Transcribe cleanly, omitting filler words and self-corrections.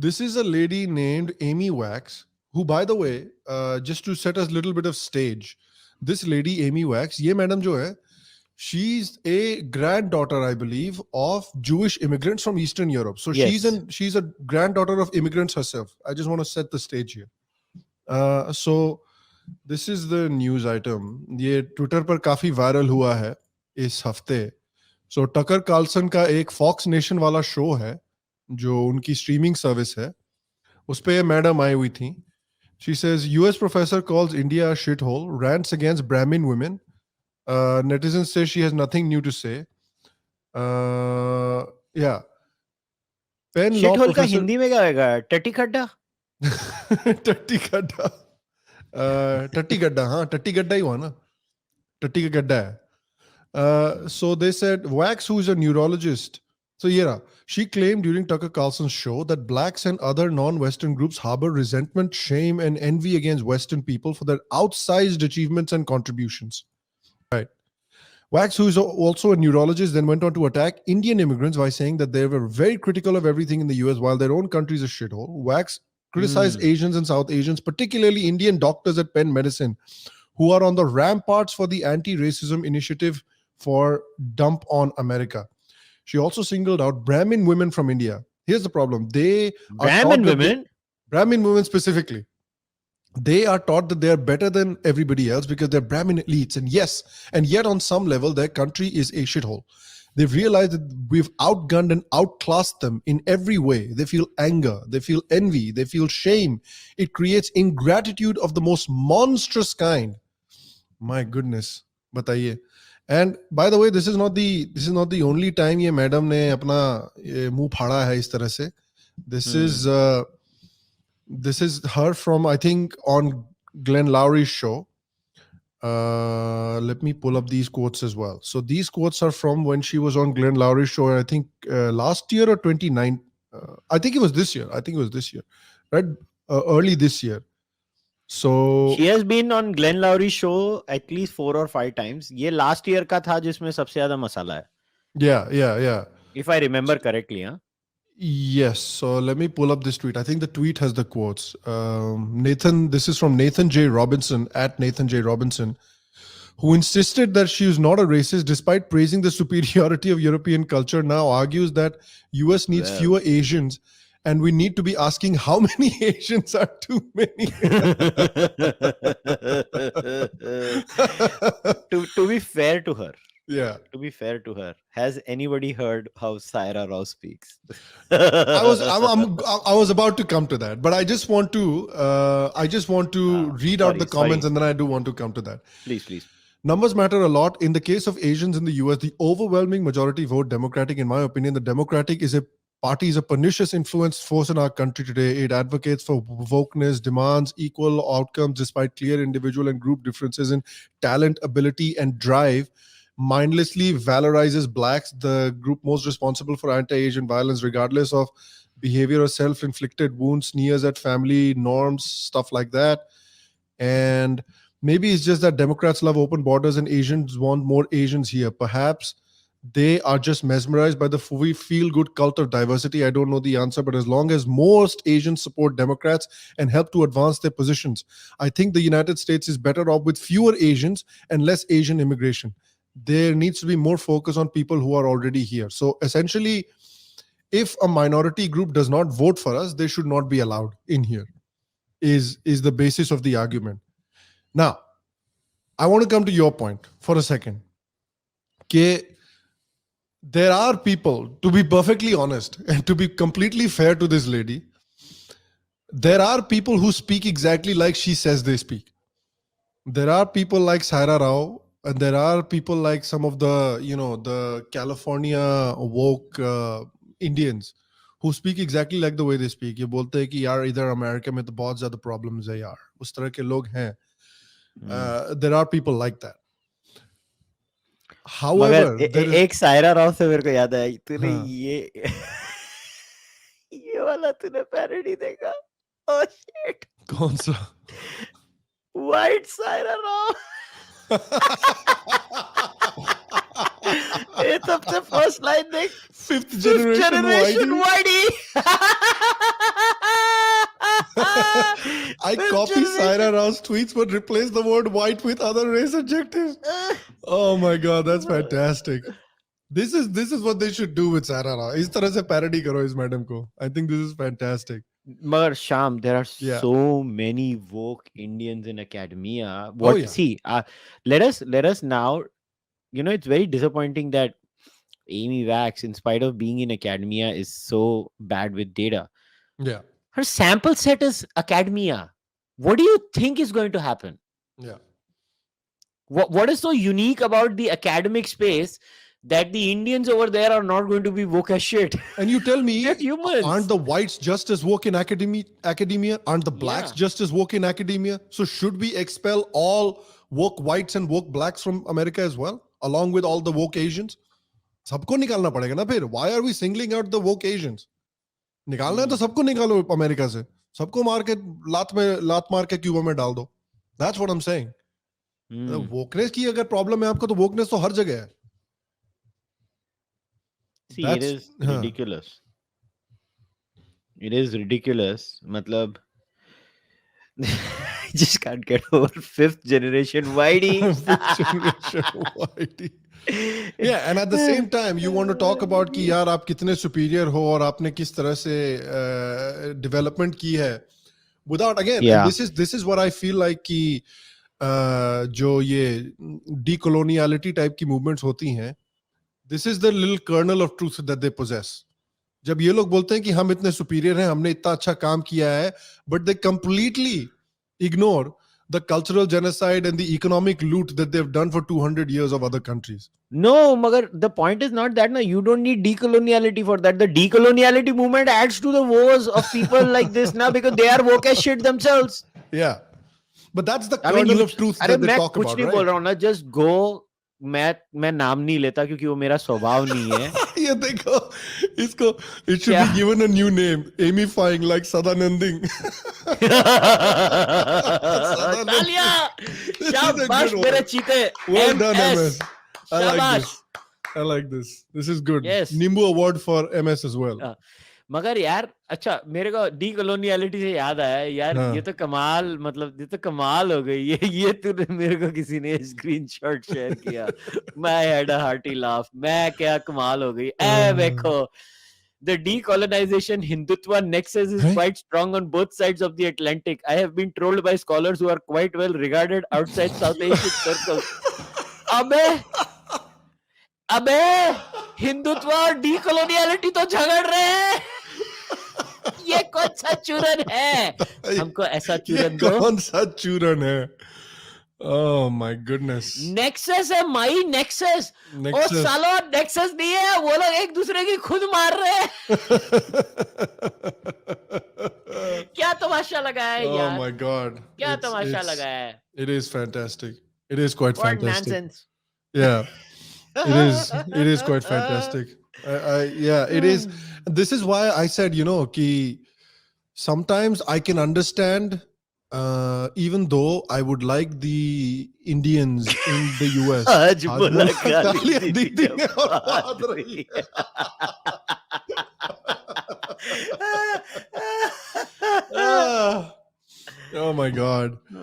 This is a lady named Amy Wax, who, by the way, just to set us a little bit of stage, this lady Amy Wax, ye madam jo hai, she's a granddaughter, I believe, of Jewish immigrants from Eastern Europe. So Yes. she's a granddaughter of immigrants herself. I just want to set the stage here. So this is the news item. ये Twitter पर काफी viral हुआ है इस हफ्ते. So Tucker Carlson का एक fox nation वाला शो है जो उनकी स्ट्रीमिंग सर्विस है. उस पे मैडम आई हुई थी. She says US professor calls India a shithole, rants against Brahmin women. Netizens say she has nothing new to say. Yeah. Penn law shit hole का professor. हिंदी में क्या होगा? टट्टी खड्डा. टट्टी गड्ढा. टट्टी गड्ढा, हाँ टट्टी गड्ढा ही हुआ ना. टट्टी का गड्ढा है. So they said Wax, who is a neurologist. So yeah, she claimed during Tucker Carlson's show that blacks and other non-Western groups harbor resentment, shame, and envy against Western people for their outsized achievements and contributions. Right. Wax, who is also a neurologist, then went on to attack Indian immigrants by saying that they were very critical of everything in the US while their own country is a shithole. Wax criticized Asians and South Asians, particularly Indian doctors at Penn Medicine, who are on the ramparts for the anti-racism initiative for Dump on America. She also singled out Brahmin women from India. Here's the problem. Brahmin women? Brahmin women specifically. They are taught that they are better than everybody else because they're Brahmin elites. And yes, and yet on some level, their country is a shithole. They've realized that we've outgunned and outclassed them in every way. They feel anger, they feel envy, they feel shame. It creates ingratitude of the most monstrous kind. My goodness. Bataiye. And by the way, this is not the only time ye madam ne apna muh phada hai is tarah se. This is her from, I think, on Glenn Lowry's show. Let me pull up these quotes as well. So these quotes are from when she was on Glenn Lowry's show, I think last year or 29. I think it was this year. Right? Early this year. So she has been on Glenn Lowry's show at least 4 or 5 times. ये last year का था जिसमें सबसे ज़्यादा मसाला है. Yeah. If I remember correctly, huh? Yes. So let me pull up this tweet. I think the tweet has the quotes. This is from Nathan J. Robinson, at Nathan J. Robinson, who insisted that she is not a racist despite praising the superiority of European culture, now argues that US needs fewer Asians. And we need to be asking how many Asians are too many. To be fair to her. Yeah. To be fair to her, has anybody heard how Saira Rao speaks? I was about to come to that, but I just want to read out the comments, and then I do want to come to that. Please. Numbers matter a lot. In the case of Asians in the US, the overwhelming majority vote Democratic. In my opinion, the Democratic Party is a pernicious influence force in our country today. It advocates for wokeness, demands equal outcomes despite clear individual and group differences in talent, ability, and drive, mindlessly valorizes blacks, the group most responsible for anti-Asian violence, regardless of behavior or self-inflicted wounds, sneers at family norms, stuff like that. And maybe it's just that Democrats love open borders and Asians want more Asians here. Perhaps they are just mesmerized by the feel-good cult of diversity. I don't know the answer, but as long as most Asians support Democrats and help to advance their positions, I think the United States is better off with fewer Asians and less Asian immigration. There needs to be more focus on people who are already here. So essentially, if a minority group does not vote for us, they should not be allowed in here, is the basis of the argument. Now, I want to come to your point for a second. There are people, to be perfectly honest and to be completely fair to this lady, there are people who speak exactly like she says they speak. There are people like Saira Rao, and there are people like some of the, the California woke Indians who speak exactly like the way they speak. ये बोलते हैं कि यार इधर America में तो बहुत ज़्यादा problems है यार. उस तरह के लोग हैं. There are people like that. However, एक सायरा राव से मेरे को याद आया, तूने ये वाला तूने पैरोडी देखा? Oh shit. कौन सा? White Saira Rao. ये सबसे फर्स्ट लाइन देख, Fifth fifth generation generation whitey. whitey. I Fifth copy Saira generation. Rao's tweets but replace the word white with other race adjectives. Oh my god, that's fantastic. This is what they should do with Saira Rao. इस तरह से parody करो इस madam को. I think this is fantastic. Magar Sham, there are Yeah. so many woke Indians in academia. Oh, yeah. See, let us now. You know, it's very disappointing that Amy Wax, in spite of being in academia, is so bad with data. Yeah. Her sample set is academia. What do you think is going to happen? Yeah. What is so unique about the academic space that the Indians over there are not going to be woke as shit? And you tell me, They're humans. aren't the whites just as woke in academia? Aren't the blacks Yeah. just as woke in academia? So should we expel all woke whites and woke blacks from America as well, along with all the woke Asians? सबको निकालना पड़ेगा ना फिर. Why are we singling out the woke Asians? निकालना है तो सबको निकालो अमेरिका से. सबको मार के लात मार के क्यूबा में डाल दो. That's what I'm saying. Wokeness की अगर प्रॉब्लम है आपको तो wokeness तो हर जगह है. See, it is ridiculous. It is ridiculous. Matlab, I just can't get over fifth generation whitey. Fifth generation whitey. Yeah, and at the same time, you want to talk about कि यार आप कितने superior हो और आपने किस तरह से development की है. Without again, Yeah. this is what I feel like कि जो ये decoloniality type की movements होती हैं, this is the little kernel of truth that they possess. जब ये लोग बोलते हैं कि हम इतने superior हैं, हमने इतना अच्छा काम किया है, but they completely ignore the cultural genocide and the economic loot that they've done for 200 years of other countries. No, Magar, the point is not that. No, you don't need decoloniality for that. The decoloniality movement adds to the woes of people like this now because they are woke as shit themselves. Yeah. But that's the I mean, kernel of truth that they talk कुछ about, नहीं right? बोल रहा हूँ ना, just go. मैं नाम नहीं लेता क्योंकि वो मेरा स्वभाव नहीं है. ये देखो इसको it should be given a new name, Amifying like Sadananding. तालियां, शाबाश मेरे चीते. Well done, MS. शाबाश. I like this. This is good. Yes. Nimbu award for MS as well. मगर यार अच्छा मेरे को डीकोलोनियलिटी से याद आया यार. ये तो कमाल, मतलब ये तो कमाल हो गई. ये तूने मेरे को किसी ने स्क्रीनशॉट शेयर किया. मैं हैड अ हार्टी लाफ. मैं क्या कमाल हो गई. ए देखो, the decolonization Hindutva nexus is quite strong on both sides of the Atlantic. I have been trolled by scholars who are quite well regarded outside South Asian circles. अबे हिंदुत्व और decoloniality तो झगड़ रहे हैं. ये कौन सा चूरन है? हमको ऐसा चूरन दो. कौन सा चूरन है? Oh my goodness. नेक्सस है माई नेक्सस. ओ सालो नेक्सस नहीं है, वो लोग एक दूसरे की खुद मार रहे हैं. क्या तमाशा लगा है यार. Oh my god. क्या तमाशा लगा है. It is fantastic. It is quite What fantastic. nonsense. Yeah. It is quite fantastic. Yeah, it is. This is why I said, you know, ki sometimes I can understand, even though I would like the Indians in the US. आज मुलाकात दीदी है और बात रही है. Oh my God.